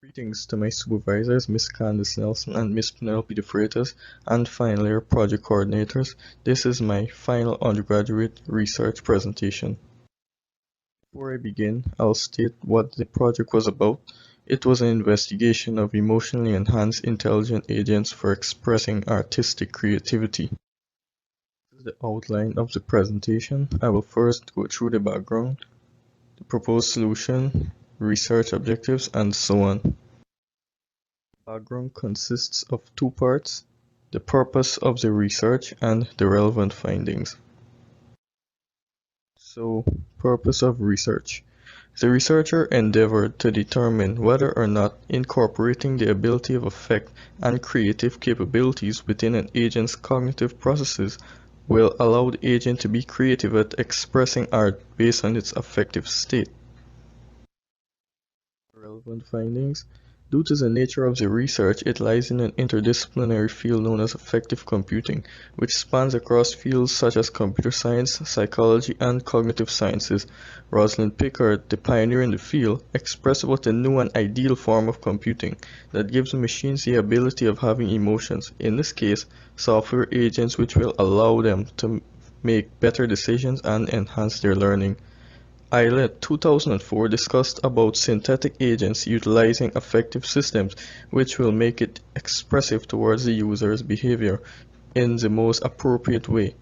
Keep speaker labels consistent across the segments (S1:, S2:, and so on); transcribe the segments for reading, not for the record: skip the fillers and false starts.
S1: Greetings to my supervisors, Miss Candace Nelson and Miss Penelope DeFreitas, and finally our project coordinators. This is my final undergraduate research presentation. Before I begin, I'll state what the project was about. It was an investigation of emotionally enhanced intelligent agents for expressing artistic creativity. This is the outline of the presentation. I will first go through the background, the proposed solution, research objectives, and so on. Background consists of two parts: the purpose of the research and the relevant findings. So, purpose of research. The researcher endeavored to determine whether or not incorporating the ability of affect and creative capabilities within an agent's cognitive processes will allow the agent to be creative at expressing art based on its affective state. Relevant findings. Due to the nature of the research, it lies in an interdisciplinary field known as affective computing, which spans across fields such as computer science, psychology, and cognitive sciences. Rosalind Picard, the pioneer in the field, expressed what a new and ideal form of computing that gives machines the ability of having emotions, in this case, software agents which will allow them to make better decisions and enhance their learning. Eilert 2004 discussed about synthetic agents utilizing affective systems which will make it expressive towards the user's behavior in the most appropriate way.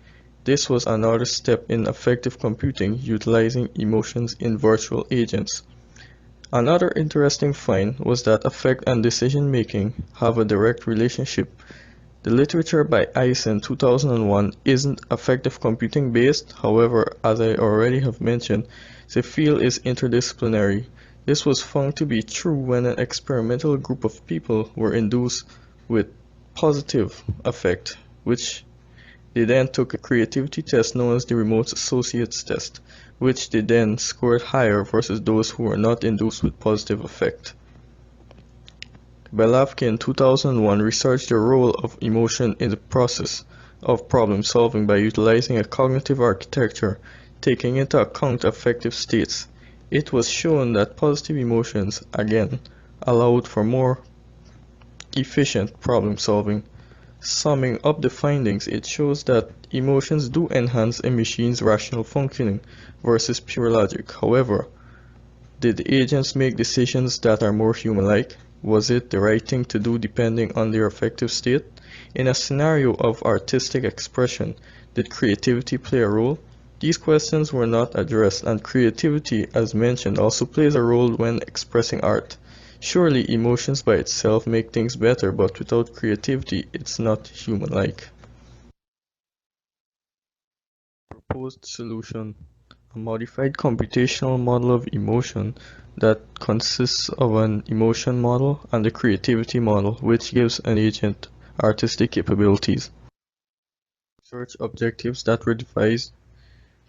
S1: This was another step in affective computing utilizing emotions in virtual agents. Another interesting find was that affect and decision making have a direct relationship. The literature by Eisen 2001 isn't affective computing based, however, as I already have mentioned, the field is interdisciplinary. This was found to be true when an experimental group of people were induced with positive affect, which they then took a creativity test known as the remote associates test, which they then scored higher versus those who were not induced with positive affect. Belavky in 2001 researched the role of emotion in the process of problem solving by utilizing a cognitive architecture taking into account affective states. It was shown that positive emotions, again, allowed for more efficient problem solving. Summing up the findings, it shows that emotions do enhance a machine's rational functioning versus pure logic. However, did the agents make decisions that are more human-like? Was it the right thing to do depending on their affective state? In a scenario of artistic expression, did creativity play a role? These questions were not addressed, and creativity, as mentioned, also plays a role when expressing art. Surely emotions by itself make things better, but without creativity, it's not human-like. Proposed solution: a modified computational model of emotion that consists of an emotion model and a creativity model, which gives an agent artistic capabilities. Research objectives that were devised: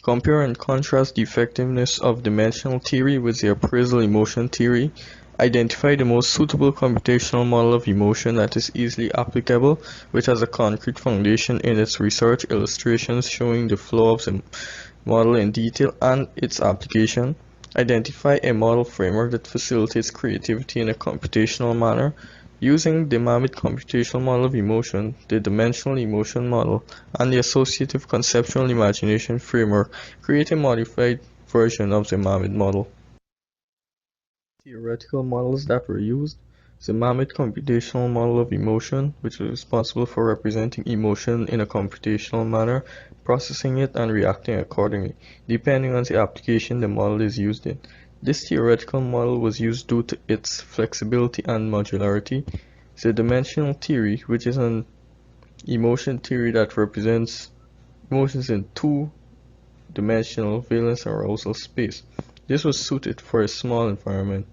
S1: compare and contrast the effectiveness of dimensional theory with the appraisal emotion theory. Identify the most suitable computational model of emotion that is easily applicable, which has a concrete foundation in its research illustrations showing the flow of the model in detail and its application. Identify a model framework that facilitates creativity in a computational manner. Using the Mammoth computational model of emotion, the dimensional emotion model, and the associative conceptual imagination framework, create a modified version of the Mammoth model. Theoretical models that were used: the Mammoth computational model of emotion, which is responsible for representing emotion in a computational manner, processing it and reacting accordingly, depending on the application the model is used in. This theoretical model was used due to its flexibility and modularity. The dimensional theory, which is an emotion theory that represents emotions in two-dimensional valence and arousal space. This was suited for a small environment.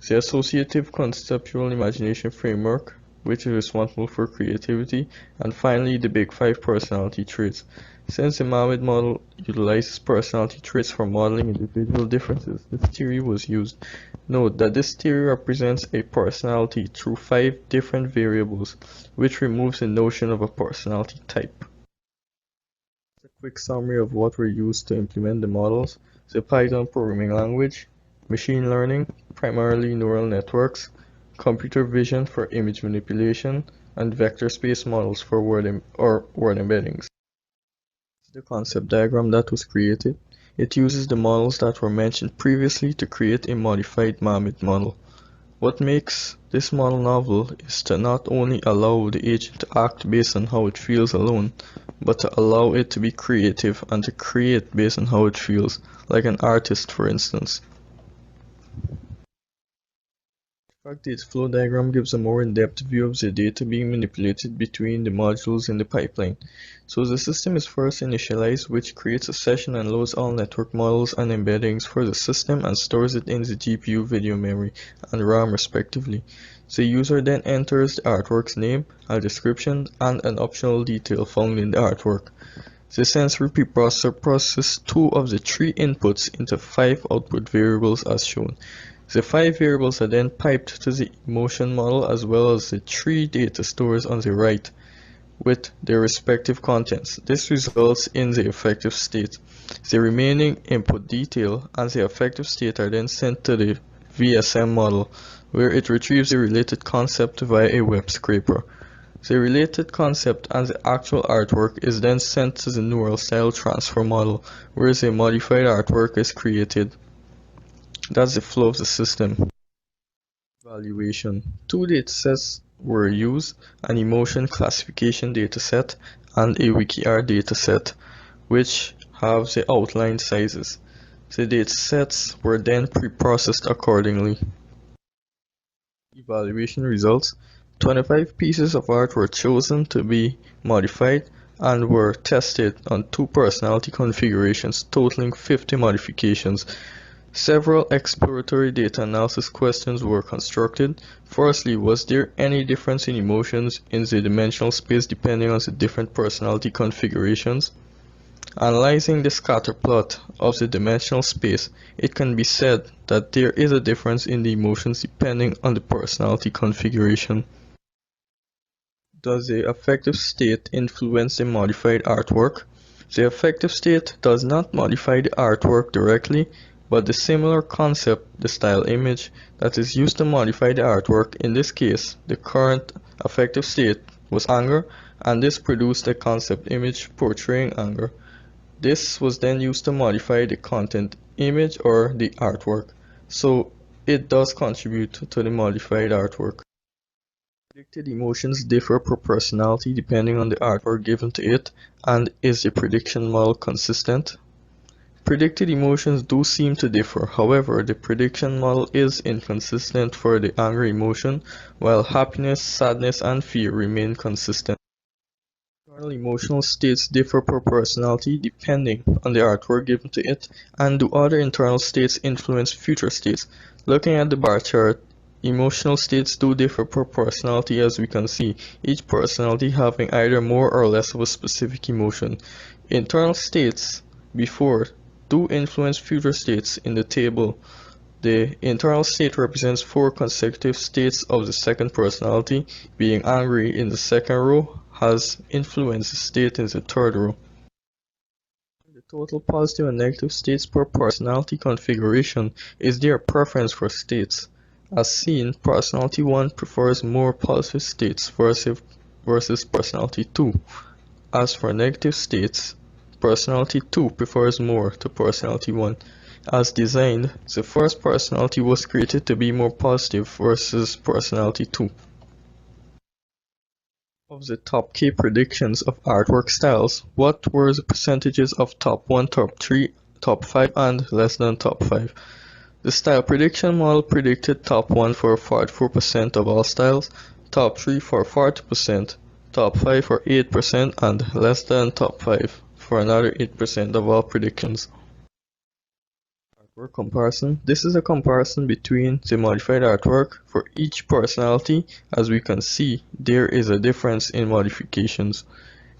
S1: The associative conceptual imagination framework, which is responsible for creativity, and finally the Big Five personality traits. Since the Mammoth model utilizes personality traits for modeling individual differences, this theory was used. Note that this theory represents a personality through 5 different variables, which removes the notion of a personality type. A quick summary of what were used to implement the models: the Python programming language, machine learning, primarily neural networks, computer vision for image manipulation, and vector space models for word embeddings. The concept diagram that was created. It uses the models that were mentioned previously to create a modified Marmot model. What makes this model novel is to not only allow the agent to act based on how it feels alone, but to allow it to be creative and to create based on how it feels, like an artist for instance. In fact, its flow diagram gives a more in-depth view of the data being manipulated between the modules in the pipeline. So the system is first initialized, which creates a session and loads all network models and embeddings for the system and stores it in the GPU video memory and RAM respectively. The user then enters the artwork's name, a description, and an optional detail found in the artwork. The sensory preprocessor processes 2 of the 3 inputs into 5 output variables as shown. The 5 variables are then piped to the emotion model as well as the 3 data stores on the right with their respective contents. This results in the effective state. The remaining input detail and the effective state are then sent to the VSM model, where it retrieves the related concept via a web scraper. The related concept and the actual artwork is then sent to the neural style transfer model, where the modified artwork is created. That's the flow of the system. Evaluation. 2 datasets were used, an emotion classification dataset and a WikiR dataset, which have the outlined sizes. The datasets were then pre-processed accordingly. Evaluation results. 25 pieces of art were chosen to be modified and were tested on 2 personality configurations, totaling 50 modifications. Several exploratory data analysis questions were constructed. Firstly, was there any difference in emotions in the dimensional space depending on the different personality configurations? Analyzing the scatter plot of the dimensional space, it can be said that there is a difference in the emotions depending on the personality configuration. Does the affective state influence the modified artwork? The affective state does not modify the artwork directly, but the similar concept, the style image, that is used to modify the artwork. In this case, the current affective state was anger, and this produced a concept image portraying anger. This was then used to modify the content image or the artwork, so it does contribute to the modified artwork. Predicted emotions differ per personality depending on the artwork given to it, and is the prediction model consistent? Predicted emotions do seem to differ, however, the prediction model is inconsistent for the anger emotion, while happiness, sadness, and fear remain consistent. Internal emotional states differ per personality depending on the artwork given to it, and do other internal states influence future states? Looking at the bar chart, emotional states do differ per personality as we can see, each personality having either more or less of a specific emotion. Internal states before do influence future states in the table. The internal state represents 4 consecutive states of the second personality, being angry in the second row has influenced the state in the third row. The total positive and negative states per personality configuration. Is there a preference for states? As seen, personality 1 prefers more positive states versus personality 2. As for negative states, personality 2 prefers more to personality 1. As designed, the first personality was created to be more positive versus personality 2. Of the top K predictions of artwork styles, what were the percentages of top 1, top 3, top 5, and less than top 5? The style prediction model predicted top 1 for 44% of all styles, top 3 for 40%, top 5 for 8%, and less than top 5 for another 8% of all predictions. Artwork comparison. This is a comparison between the modified artwork for each personality. As we can see, there is a difference in modifications.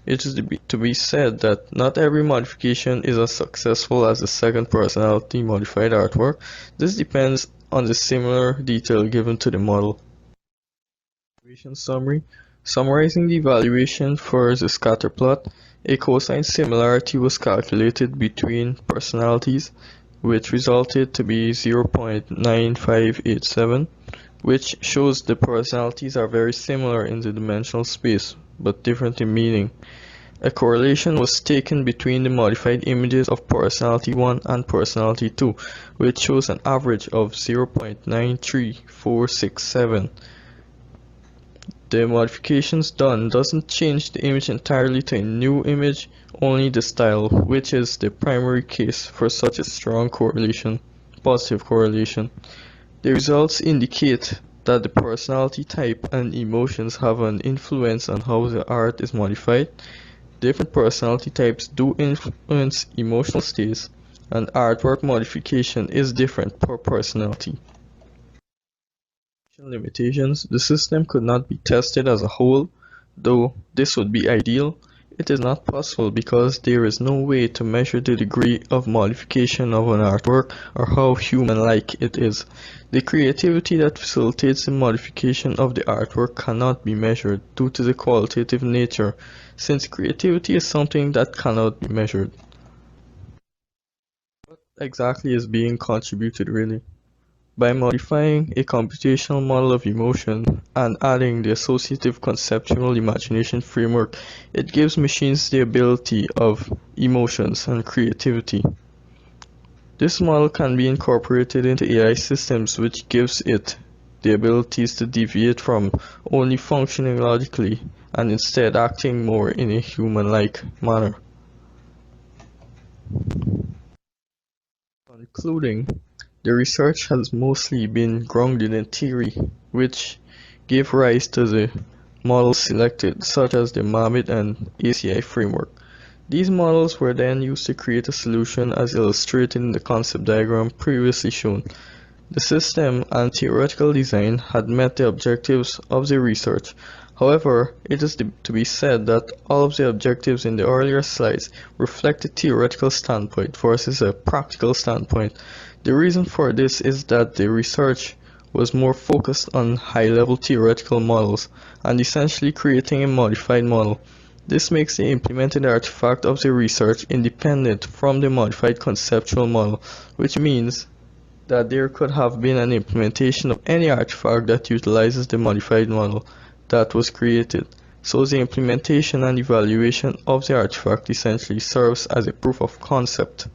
S1: It is to be said that not every modification is as successful as the second personality modified artwork. This depends on the similar detail given to the model. Evaluation summary. Summarizing the evaluation for the scatter plot, a cosine similarity was calculated between personalities, which resulted to be 0.9587. which shows the personalities are very similar in the dimensional space, but different in meaning. A correlation was taken between the modified images of personality 1 and personality 2, which shows an average of 0.93467. The modifications done doesn't change the image entirely to a new image, only the style, which is the primary case for such a strong correlation, positive correlation. The results indicate that the personality type and emotions have an influence on how the art is modified. Different personality types do influence emotional states, and artwork modification is different per personality. Limitations: the system could not be tested as a whole, though this would be ideal. It is not possible because there is no way to measure the degree of modification of an artwork or how human-like it is. The creativity that facilitates the modification of the artwork cannot be measured due to the qualitative nature, since creativity is something that cannot be measured. What exactly is being contributed really? By modifying a computational model of emotion and adding the associative conceptual imagination framework, it gives machines the ability of emotions and creativity. This model can be incorporated into AI systems, which gives it the abilities to deviate from only functioning logically and instead acting more in a human-like manner. Concluding, the research has mostly been grounded in theory, which gave rise to the models selected, such as the MAMID and ACI framework. These models were then used to create a solution as illustrated in the concept diagram previously shown. The system and theoretical design had met the objectives of the research. However, it is to be said that all of the objectives in the earlier slides reflect a theoretical standpoint versus a practical standpoint. The reason for this is that the research was more focused on high-level theoretical models and essentially creating a modified model. This makes the implemented artifact of the research independent from the modified conceptual model, which means that there could have been an implementation of any artifact that utilizes the modified model that was created. So the implementation and evaluation of the artifact essentially serves as a proof of concept.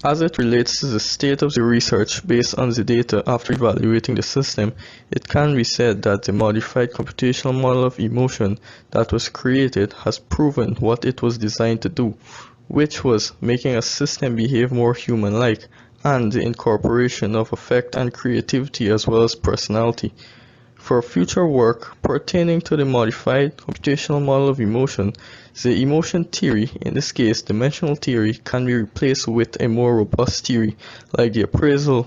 S1: As it relates to the state of the research based on the data after evaluating the system, it can be said that the modified computational model of emotion that was created has proven what it was designed to do, which was making a system behave more human-like, and the incorporation of affect and creativity as well as personality. For future work pertaining to the modified computational model of emotion, the emotion theory, in this case dimensional theory, can be replaced with a more robust theory, like the appraisal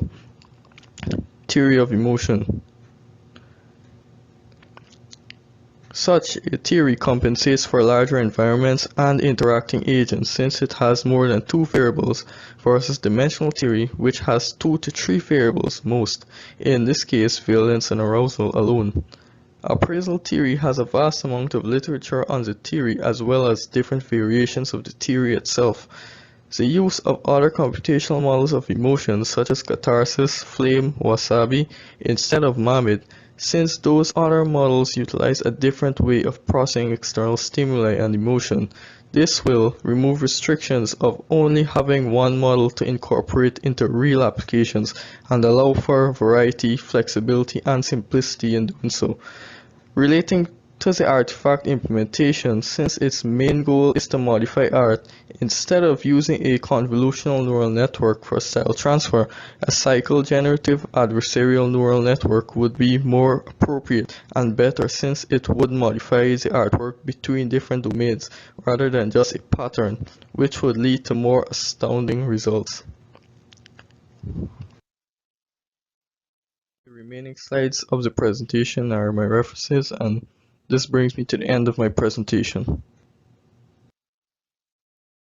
S1: theory of emotion. Such a theory compensates for larger environments and interacting agents since it has more than two variables versus dimensional theory which has 2 to 3 variables most, in this case valence and arousal alone. Appraisal theory has a vast amount of literature on the theory as well as different variations of the theory itself. The use of other computational models of emotions such as catharsis, flame, wasabi instead of MAMID, since those other models utilize a different way of processing external stimuli and emotion. This will remove restrictions of only having one model to incorporate into real applications and allow for variety, flexibility, and simplicity in doing so. Relating to the artifact implementation, since its main goal is to modify art, instead of using a convolutional neural network for style transfer, a cycle-generative adversarial neural network would be more appropriate and better since it would modify the artwork between different domains rather than just a pattern, which would lead to more astounding results. The remaining slides of the presentation are my references, and this brings me to the end of my presentation.